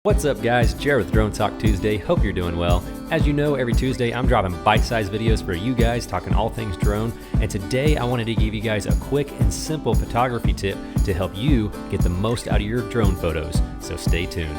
What's up guys, Jared with Drone Talk Tuesday. Hope you're doing well. As you know, every Tuesday I'm dropping bite-sized videos for you guys talking all things drone, and today I wanted to give you guys a quick and simple photography tip to help you get the most out of your drone photos, so stay tuned.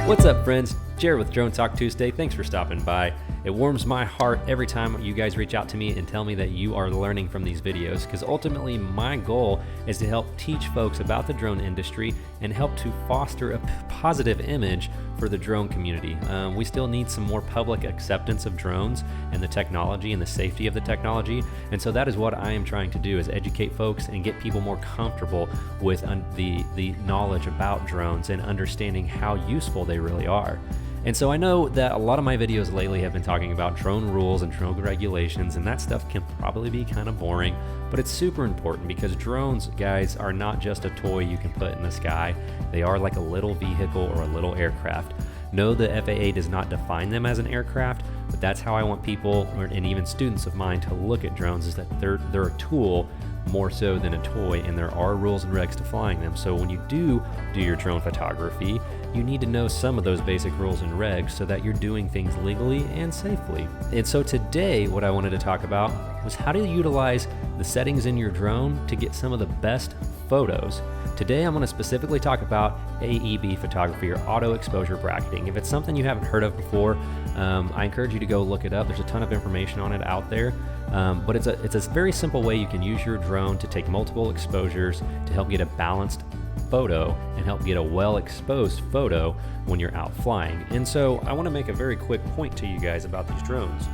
What's up friends, Jared with Drone Talk Tuesday. Thanks for stopping by. It warms my heart every time you guys reach out to me and tell me that you are learning from these videos, because ultimately my goal is to help teach folks about the drone industry and help to foster a positive image for the drone community. We still need some more public acceptance of drones and the technology and the safety of the technology, and so that is what I am trying to do, is educate folks and get people more comfortable with the knowledge about drones and understanding how useful they really are. And so I know that a lot of my videos lately have been talking about drone rules and drone regulations, and that stuff can probably be kind of boring, but it's super important because drones, guys, are not just a toy you can put in the sky. They are like a little vehicle or a little aircraft. No, the FAA does not define them as an aircraft, but that's how I want people, and even students of mine, to look at drones, is that they're a tool more so than a toy, and there are rules and regs to flying them. So when you do your drone photography, you need to know some of those basic rules and regs so that you're doing things legally and safely. And so today what I wanted to talk about was how to utilize the settings in your drone to get some of the best photos. Today I'm going to specifically talk about AEB photography, or auto exposure bracketing. If it's something you haven't heard of before, I encourage you to go look it up. There's a ton of information on it out there. But it's a very simple way you can use your drone to take multiple exposures to help get a balanced photo and help get a well-exposed photo when you're out flying. And so I want to make a very quick point to you guys about these drones.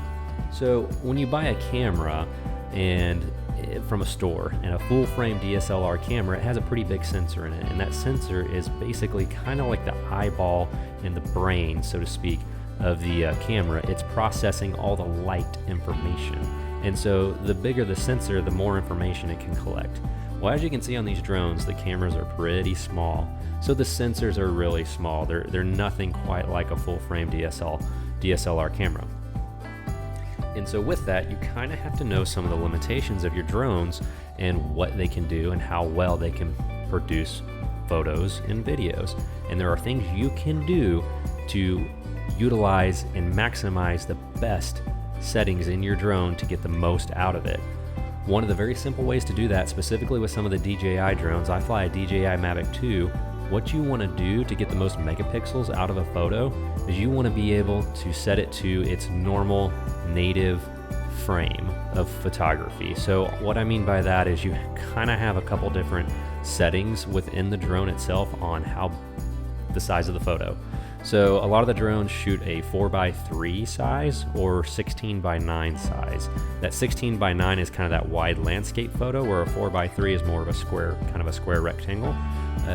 So when you buy a camera from a store, and a full-frame DSLR camera, it has a pretty big sensor in it, and that sensor is basically kind of like the eyeball and the brain, so to speak, of the camera. It's processing all the light information. And so the bigger the sensor, the more information it can collect. Well, as you can see on these drones, the cameras are pretty small. So the sensors are really small. They're nothing quite like a full-frame DSLR camera. And so with that, you kind of have to know some of the limitations of your drones and what they can do and how well they can produce photos and videos. And there are things you can do to utilize and maximize the best settings in your drone to get the most out of it. One of the very simple ways to do that, specifically with some of the DJI drones, I fly a DJI Mavic 2. What you want to do to get the most megapixels out of a photo is you want to be able to set it to its normal native frame of photography. So what I mean by that is you kind of have a couple different settings within the drone itself on how the size of the photo. So a lot of the drones shoot a 4:3 size or 16:9 size. That 16:9 is kind of that wide landscape photo, where a 4:3 is more of a square, kind of a square rectangle.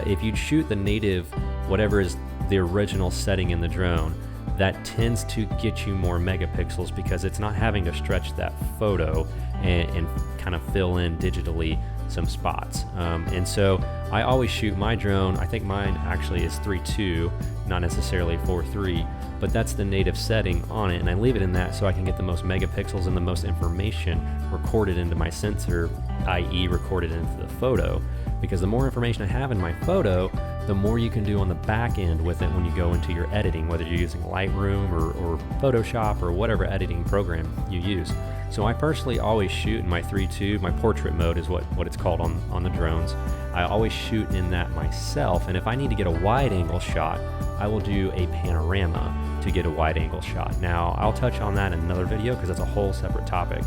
If you shoot the native, whatever is the original setting in the drone, that tends to get you more megapixels because it's not having to stretch that photo and kind of fill in digitally some spots. And so I always shoot my drone, I think mine actually is 3.2, not necessarily 4.3, but that's the native setting on it, and I leave it in that so I can get the most megapixels and the most information recorded into my sensor, i.e. recorded into the photo. Because the more information I have in my photo, the more you can do on the back end with it when you go into your editing, whether you're using Lightroom or Photoshop or whatever editing program you use. So I personally always shoot in my 3.2, my portrait mode is what it's called on the drones. I always shoot in that myself, and if I need to get a wide angle shot, I will do a panorama to get a wide angle shot. Now, I'll touch on that in another video because that's a whole separate topic.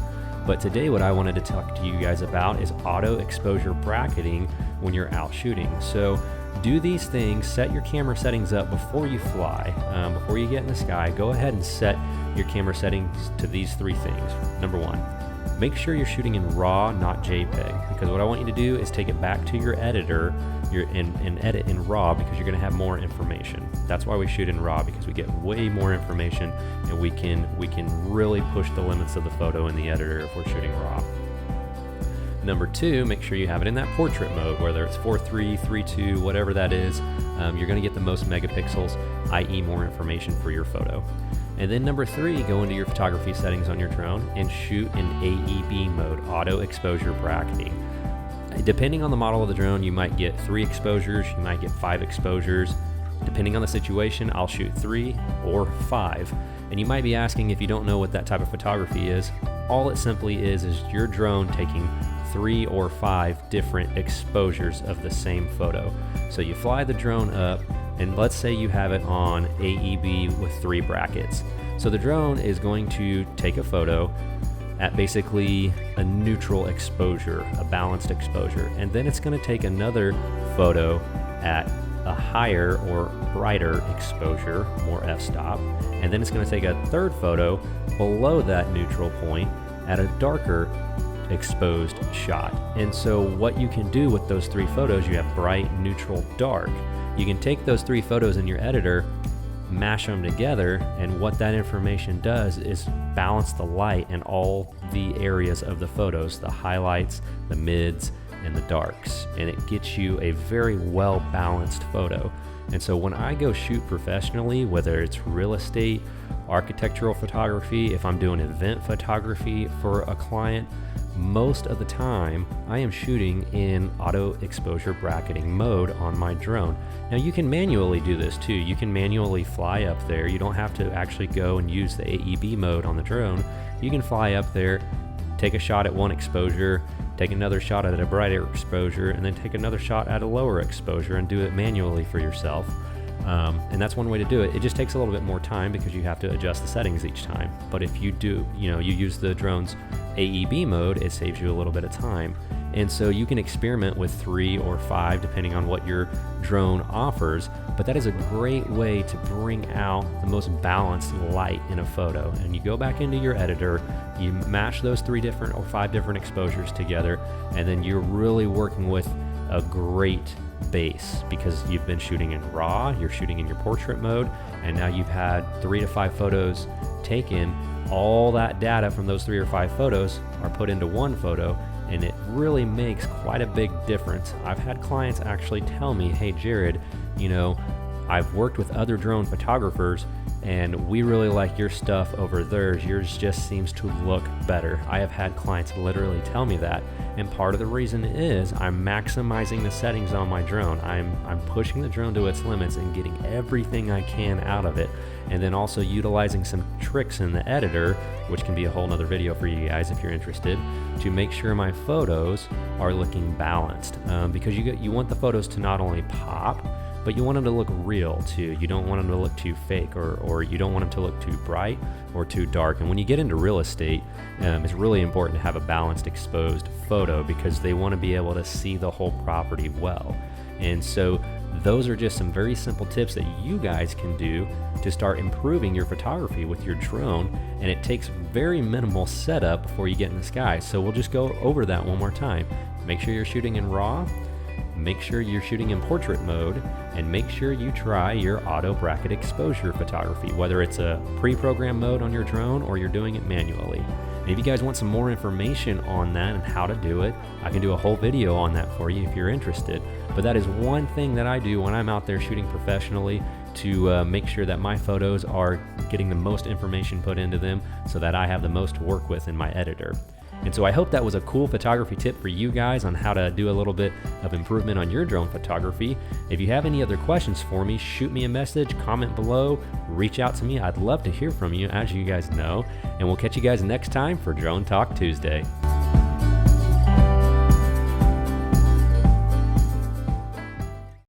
But today what I wanted to talk to you guys about is auto exposure bracketing when you're out shooting. So do these things, set your camera settings up before you fly, before you get in the sky. Go ahead and set your camera settings to these three things. Number one, make sure you're shooting in RAW, not JPEG, because what I want you to do is take it back to your editor and edit in RAW, because you're going to have more information. That's why we shoot in RAW, because we get way more information and we can really push the limits of the photo in the editor if we're shooting RAW. Number two, make sure you have it in that portrait mode, whether it's 4.3, 3.2, whatever that is. You're going to get the most megapixels, i.e. more information for your photo. And then number three, go into your photography settings on your drone and shoot in AEB mode, auto exposure bracketing. Depending on the model of the drone, you might get 3 exposures, you might get 5 exposures. Depending on the situation, I'll shoot 3 or 5. And you might be asking, if you don't know what that type of photography is, all it simply is your drone taking 3 or 5 different exposures of the same photo. So you fly the drone up, and let's say you have it on AEB with 3 brackets. So the drone is going to take a photo at basically a neutral exposure, a balanced exposure, and then it's going to take another photo at a higher or brighter exposure, more f-stop, and then it's going to take a third photo below that neutral point at a darker exposed shot. And so what you can do with those 3 photos, you have bright, neutral, dark. You can take those 3 photos in your editor, mash them together, and what that information does is balance the light in all the areas of the photos, the highlights, the mids, and the darks, and it gets you a very well balanced photo. And so when I go shoot professionally, whether it's real estate, architectural photography, if I'm doing event photography for a client, most of the time I am shooting in auto exposure bracketing mode on my drone. Now you can manually do this too. You can manually fly up there. You don't have to actually go and use the AEB mode on the drone. You can fly up there, take a shot at one exposure, take another shot at a brighter exposure, and then take another shot at a lower exposure and do it manually for yourself. And that's one way to do it. It just takes a little bit more time because you have to adjust the settings each time. But if you do, you use the drone's AEB mode, it saves you a little bit of time. And so you can experiment with 3 or 5 depending on what your drone offers, but that is a great way to bring out the most balanced light in a photo. And you go back into your editor, you match those 3 different or 5 different exposures together, and then you're really working with a great base because you've been shooting in RAW, you're shooting in your portrait mode, and now you've had 3 to 5 photos taken. All that data from those 3 or 5 photos are put into one photo, and it really makes quite a big difference. I've had clients actually tell me, hey Jared, I've worked with other drone photographers and we really like your stuff over theirs. Yours just seems to look better. I have had clients literally tell me that, and part of the reason is I'm maximizing the settings on my drone. I'm pushing the drone to its limits and getting everything I can out of it, and then also utilizing some tricks in the editor, which can be a whole nother video for you guys if you're interested, to make sure my photos are looking balanced, because you want the photos to not only pop, but you want them to look real too. You don't want them to look too fake, or you don't want them to look too bright or too dark. And when you get into real estate, it's really important to have a balanced exposed photo because they want to be able to see the whole property well. And so those are just some very simple tips that you guys can do to start improving your photography with your drone, and it takes very minimal setup before you get in the sky. So we'll just go over that one more time. Make sure you're shooting in RAW, make sure you're shooting in portrait mode, and make sure you try your auto bracket exposure photography, whether it's a pre-programmed mode on your drone or you're doing it manually. And if you guys want some more information on that and how to do it, I can do a whole video on that for you if you're interested. But that is one thing that I do when I'm out there shooting professionally to make sure that my photos are getting the most information put into them so that I have the most to work with in my editor. And so I hope that was a cool photography tip for you guys on how to do a little bit of improvement on your drone photography. If you have any other questions for me, shoot me a message, comment below, reach out to me. I'd love to hear from you, as you guys know. And we'll catch you guys next time for Drone Talk Tuesday.